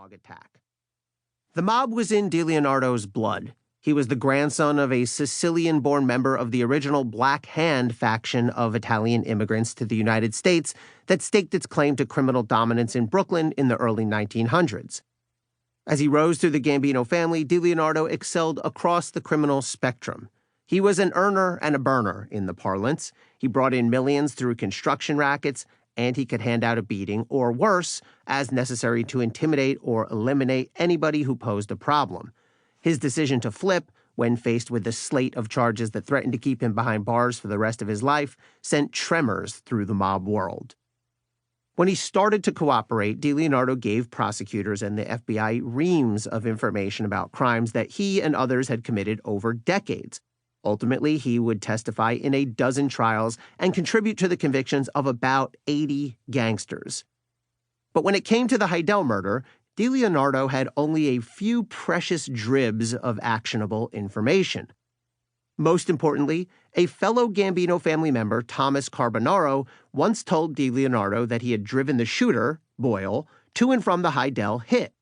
dog attack. The mob was in DeLeonardo's blood. He was the grandson of a Sicilian-born member of the original Black Hand faction of Italian immigrants to the United States that staked its claim to criminal dominance in Brooklyn in the early 1900s. As he rose through the Gambino family, DeLeonardo excelled across the criminal spectrum. He was an earner and a burner, in the parlance. He brought in millions through construction rackets, and he could hand out a beating, or worse, as necessary to intimidate or eliminate anybody who posed a problem. His decision to flip, when faced with the slate of charges that threatened to keep him behind bars for the rest of his life, sent tremors through the mob world. When he started to cooperate, DeLeonardo gave prosecutors and the FBI reams of information about crimes that he and others had committed over decades. Ultimately, he would testify in a dozen trials and contribute to the convictions of about 80 gangsters. But when it came to the Hidell murder, DeLeonardo had only a few precious dribs of actionable information. Most importantly, a fellow Gambino family member, Thomas Carbonaro, once told DeLeonardo that he had driven the shooter, Boyle, to and from the Hidell hit.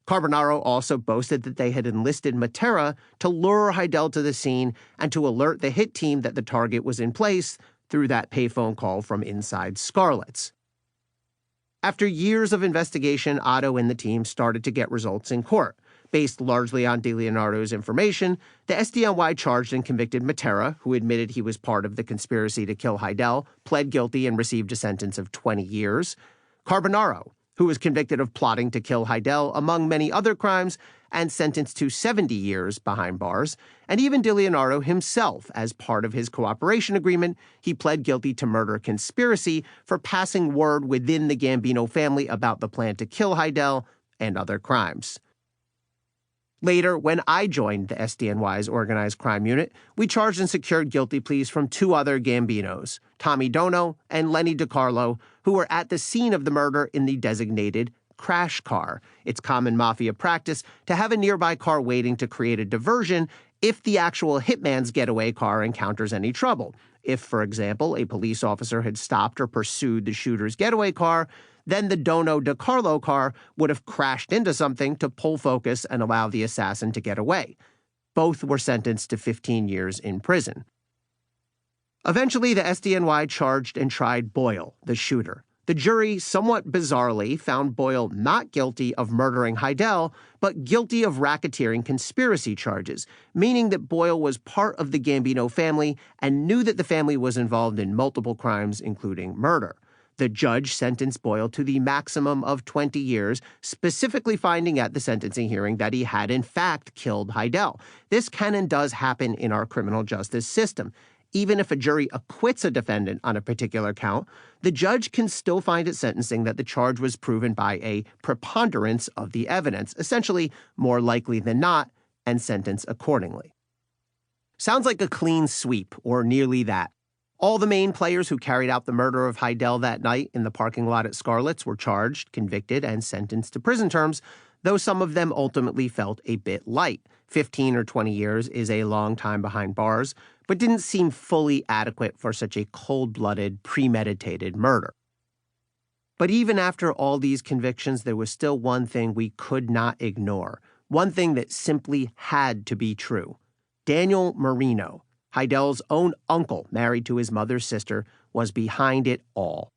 Carbonaro also boasted that they had enlisted Matera to lure Hidell to the scene and to alert the hit team that the target was in place through that payphone call from inside Scarlett's. After years of investigation, Otto and the team started to get results in court. Based largely on DeLeonardo's information, the SDNY charged and convicted Matera, who admitted he was part of the conspiracy to kill Hidell, pled guilty and received a sentence of 20 years. Carbonaro, who was convicted of plotting to kill Hidell, among many other crimes, and sentenced to 70 years behind bars. And even DeLeonardo himself, as part of his cooperation agreement, he pled guilty to murder conspiracy for passing word within the Gambino family about the plan to kill Hidell and other crimes. Later, when I joined the SDNY's organized crime unit, we charged and secured guilty pleas from two other Gambinos, Tommy Dono and Lenny DiCarlo, who were at the scene of the murder in the designated crash car. It's common mafia practice to have a nearby car waiting to create a diversion if the actual hitman's getaway car encounters any trouble. If, for example, a police officer had stopped or pursued the shooter's getaway car, then the Dono DiCarlo car would have crashed into something to pull focus and allow the assassin to get away. Both were sentenced to 15 years in prison. Eventually, the SDNY charged and tried Boyle, the shooter. The jury, somewhat bizarrely, found Boyle not guilty of murdering Hidell, but guilty of racketeering conspiracy charges, meaning that Boyle was part of the Gambino family and knew that the family was involved in multiple crimes, including murder. The judge sentenced Boyle to the maximum of 20 years, specifically finding at the sentencing hearing that he had in fact killed Hidell. This can and does happen in our criminal justice system. Even if a jury acquits a defendant on a particular count, the judge can still find at sentencing that the charge was proven by a preponderance of the evidence, essentially more likely than not, and sentence accordingly. Sounds like a clean sweep, or nearly that. All the main players who carried out the murder of Hidell that night in the parking lot at Scarlett's were charged, convicted, and sentenced to prison terms, though some of them ultimately felt a bit light. 15 or 20 years is a long time behind bars, but didn't seem fully adequate for such a cold-blooded, premeditated murder. But even after all these convictions, there was still one thing we could not ignore, one thing that simply had to be true. Daniel Marino, Hidell's own uncle, married to his mother's sister, was behind it all.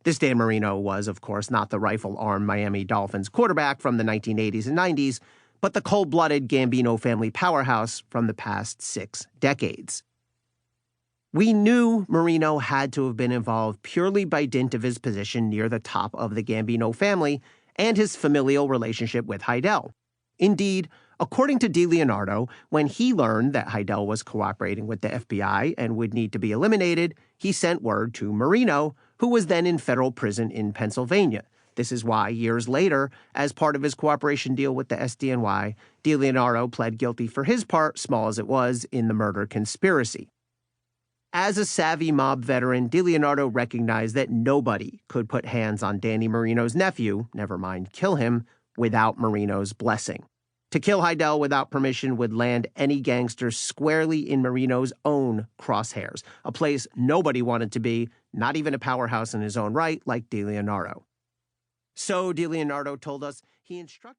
This Dan Marino was, of course, not the rifle-armed Miami Dolphins quarterback from the 1980s and 90s, but the cold-blooded Gambino family powerhouse from the past 6 decades. We knew Marino had to have been involved purely by dint of his position near the top of the Gambino family and his familial relationship with Hidell. Indeed, according to DeLeonardo, when he learned that Hidell was cooperating with the FBI and would need to be eliminated, he sent word to Marino, who was then in federal prison in Pennsylvania. This is why, years later, as part of his cooperation deal with the SDNY, DeLeonardo pled guilty for his part, small as it was, in the murder conspiracy. As a savvy mob veteran, DeLeonardo recognized that nobody could put hands on Danny Marino's nephew, never mind kill him, without Marino's blessing. To kill Hidell without permission would land any gangster squarely in Marino's own crosshairs, a place nobody wanted to be, not even a powerhouse in his own right like DeLeonardo. So DeLeonardo told us he instructed